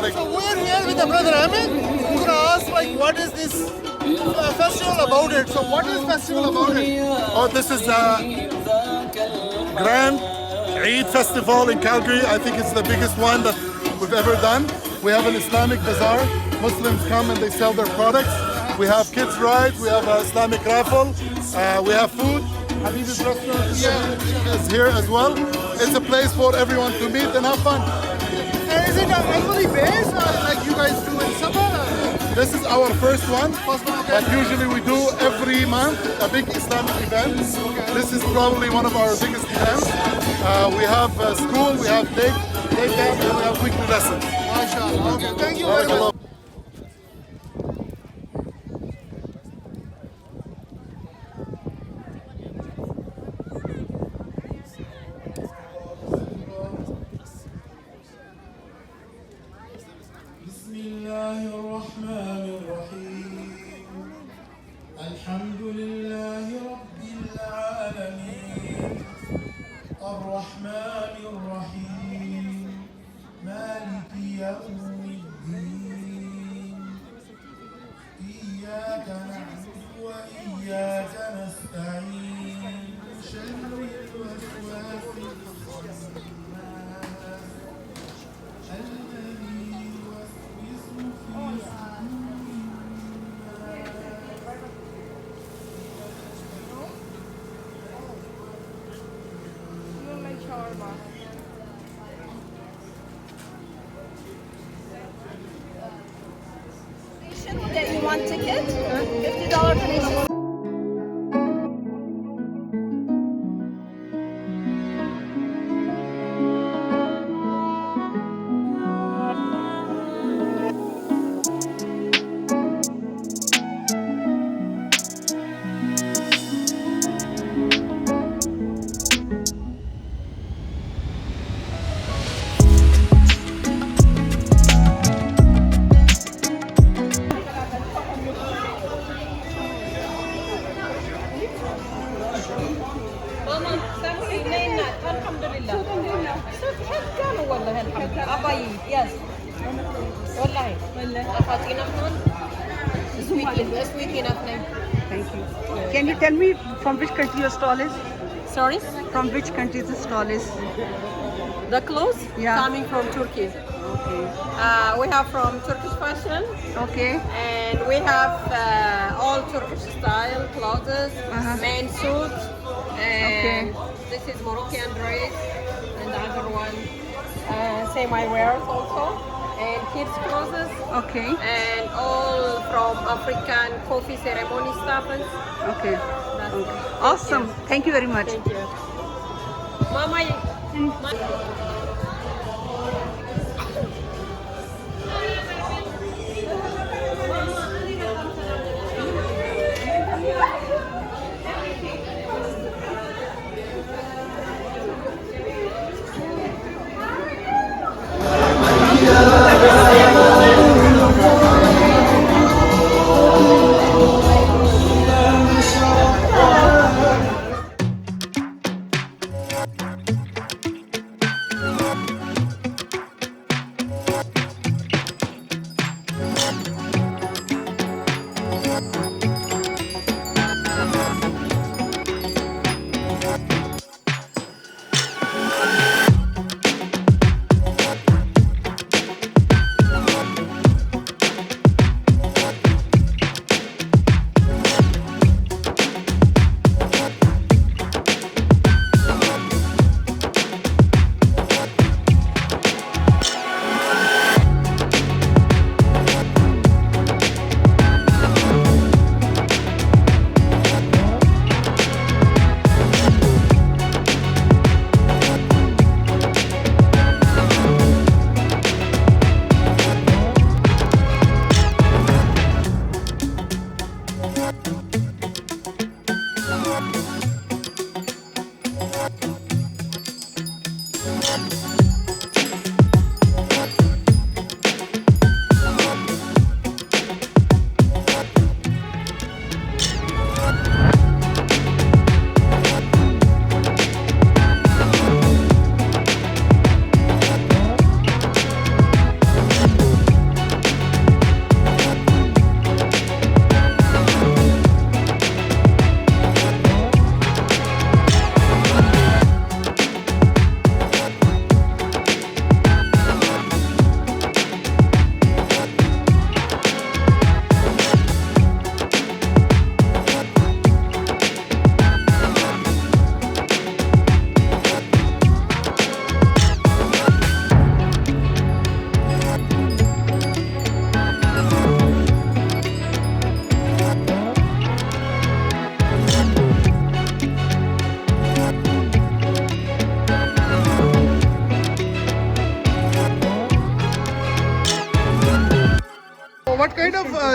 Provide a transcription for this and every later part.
product. So we're here with the brother Ahmed. We're gonna ask like, what is this festival about it? So what is festival about it? Oh, this is Grand Eid Festival in Calgary. I think it's the biggest one that we've ever done. We have an Islamic bazaar. Muslims come and they sell their products. We have kids rides. We have an Islamic raffle. We have food. Habibi's restaurant is here as well. It's a place for everyone to meet and have fun. And is it annually based or like you guys do in summer? This is our first one, Okay. but usually we do every month a big Islamic event. This is probably one of our biggest events. We have school, we have day camp, and we have weekly lessons. MashaAllah. Okay, thank you very much. بسم الله الرحمن الرحيم الحمد لله رب العالمين الرحمن الرحيم مالك يوم الدين إياك نعبد وإياك نستعين شر الوسواس الخناس الذي يوسوس في صدور That you want ticket? $50 donation. ماما سامحي لنا الحمد لله كانوا والله الحمد لله أبايي يس والله أفاتينا هون sweet enough name. Thank you. Can you tell me from which country your stall is? Sorry? From which country the stall is? The clothes Yeah. coming from Turkey. Okay. We have from Turkish fashion Okay. and we have all Turkish style clothes, men suits, and this is Moroccan dress, and the other one semi wears also, and kids clothes, Okay. and all from African coffee ceremony stuff. Okay. That's Okay. it. Awesome. Thank you very much. Thank you. Mama,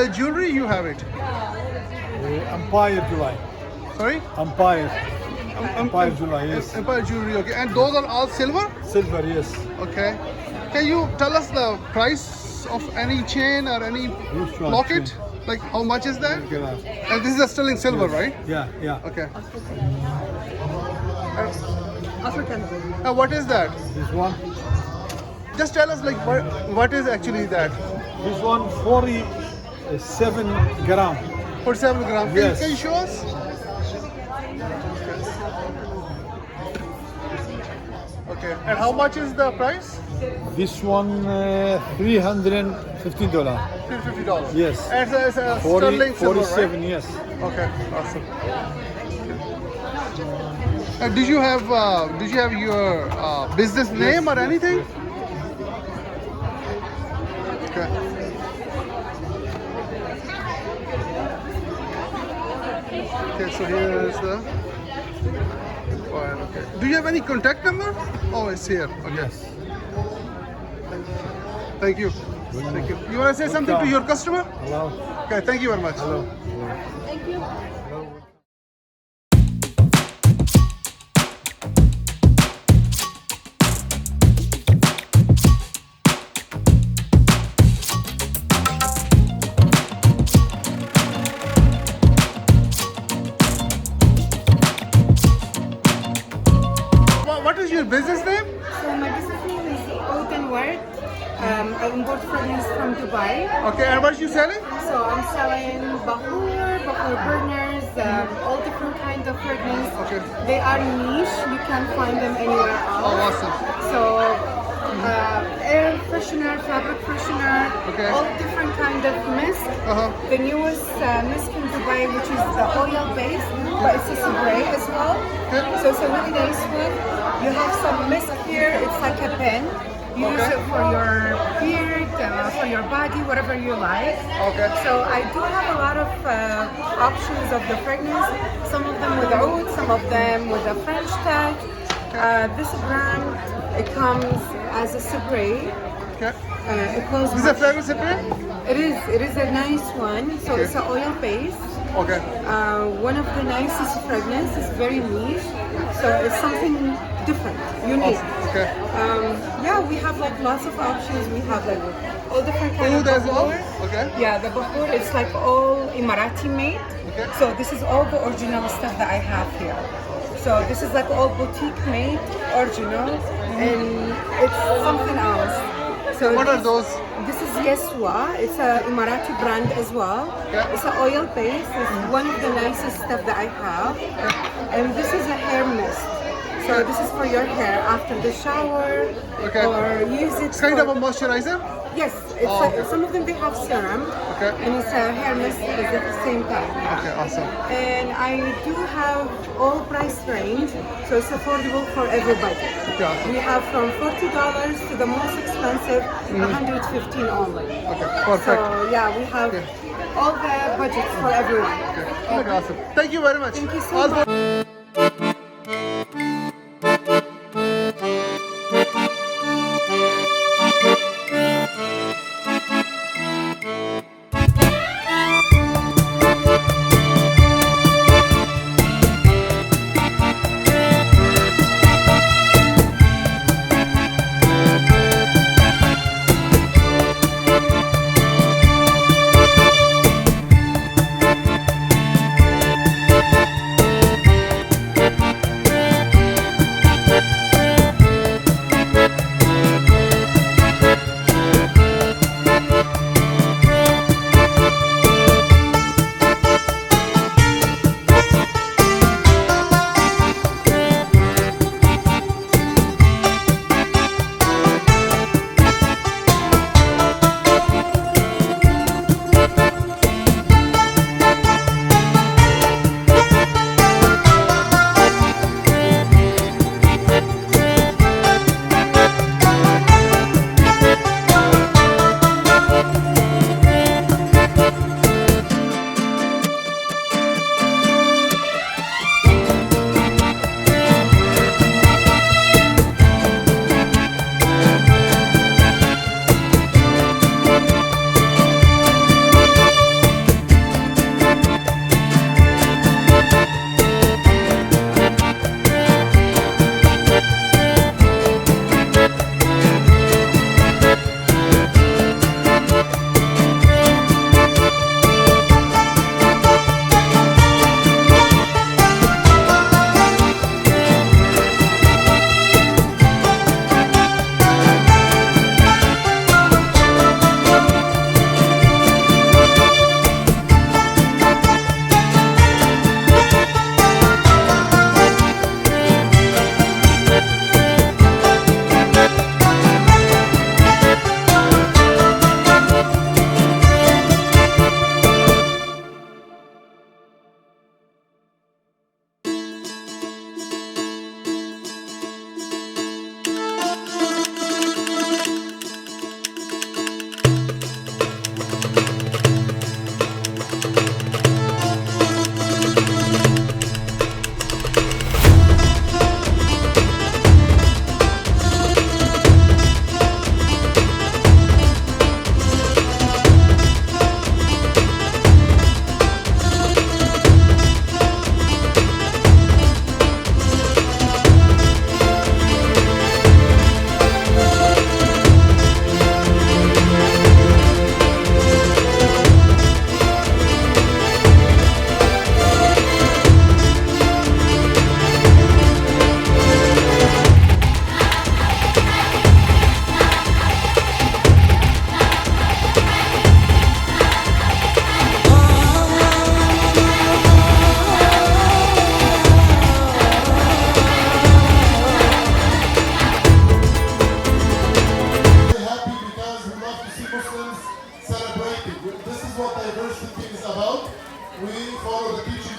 jewelry you have it? Empire July. Sorry? Empire. Empire July, yes. Empire jewelry, okay. And those are all silver? Silver, yes. Okay. Can you tell us the price of any chain or any Which one? locket? Like how much is that? Okay, now. And this is still in silver, right? Yeah, yeah. Okay. African. What is that? This one. Just tell us like what is actually that? This one 47 gram. 47 grams. Yes. Can you show us? Okay. And how much is the price? This one $315. $50. Yes. And it's a sterling silver, 47, right? yes. Okay. Awesome. Did you have your business name or anything? Okay. Okay, so here's the file. Okay. Do you have any contact number? Oh, it's here. Okay. Yes. Thank you. Thank you. You want to say something to your customer? Hello. Okay, thank you very much. Hello. What is your business name? So my business name is Oat and Word. I import fragrance from Dubai. Okay, and what you selling? So I'm selling Bahur burners, all different kinds of fragrance. Okay. They are niche. You can't find them anywhere else. Oh, awesome. So air freshener, fabric freshener, Okay. all different kind of mist. Uh-huh. The newest mist from Dubai, which is the oil base, but it's a spray as well. Okay. So it's a really nice one. You have some mist here. It's like a pen. You use Okay. it for your beard, for your body, whatever you like. Okay. So I do have a lot of options of the fragrance. Some of them with oud, some of them with a French touch. This brand, it comes as a spray. Okay. It calls This is a fragrance spray? It is a nice one. So Okay. it's an oil base. Okay. One of the nicest fragrance. It's very niche. So it's something different, unique. Okay. Yeah, we have like lots of options. We have like all different kinds Oud of as well? bahur. Okay. Yeah, the bahur it's like all Emirati made. Okay. So this is all the original stuff that I have here. So this is like all boutique made, original, and it's something else. So What are those? This is Yeswa. It's a Emirati brand as well. Okay. It's an oil base. It's one of the nicest stuff that I have. And this is a hair mist. So this is for your hair after the shower, Okay. or use it. It's kind for- of a moisturizer? Yes, it's Oh, okay. some of them they have serum, Okay. and it's a hair mist at the same time. Okay, awesome. And I do have all price range, so it's affordable for everybody. Okay, awesome. We have from $40 to the most expensive, $115 only. Okay, perfect. So yeah, we have Okay. all the budgets for everyone. Okay, awesome. Thank you very much. Thank you so Osborne. much.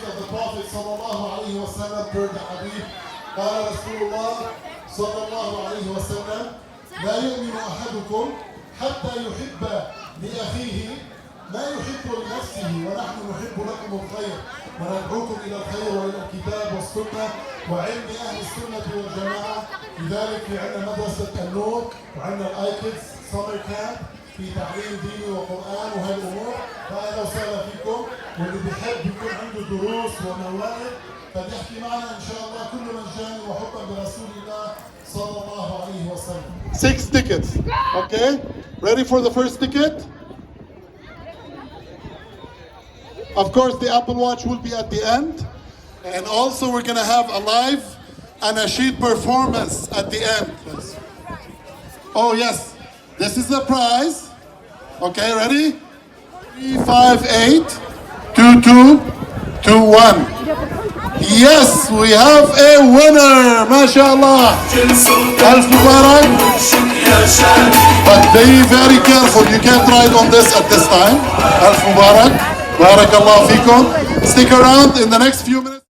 of the Prophet sallallahu alayhi wa sallam per the hadith. قال رسول الله صلى الله عليه وسلم لا يؤمن أحدكم حتى يحب لأخيه ما يحب لنفسه ونحن نحب لكم الخير وندعوكم إلى الخير وإلى الكتاب والسنة وعلم أهل السنة والجماعة. لذلك في عندنا مدرسة النور وعندنا الآيكيدز سمر كامب في تعليم ديني وقرآن وهي الأمور. فأهلا وسهلا فيكم، واللي بيحب يكون عنده دروس وموائد فليحكي معنا إن شاء الله كله مجاني وحبا برسول الله صلى الله عليه وسلم. 6 tickets. Okay? Ready for the first ticket? Of course, the Apple Watch will be at the end. And also we're going to have a live and a sheet performance at the end. Oh yes, this is the prize. Okay, ready? 358 2221. Yes, we have a winner. MashaAllah. Alf Mubarak. But be very careful. You can't ride on this at this time. Alf Mubarak. Barakallah fikum. Stick around in the next few minutes.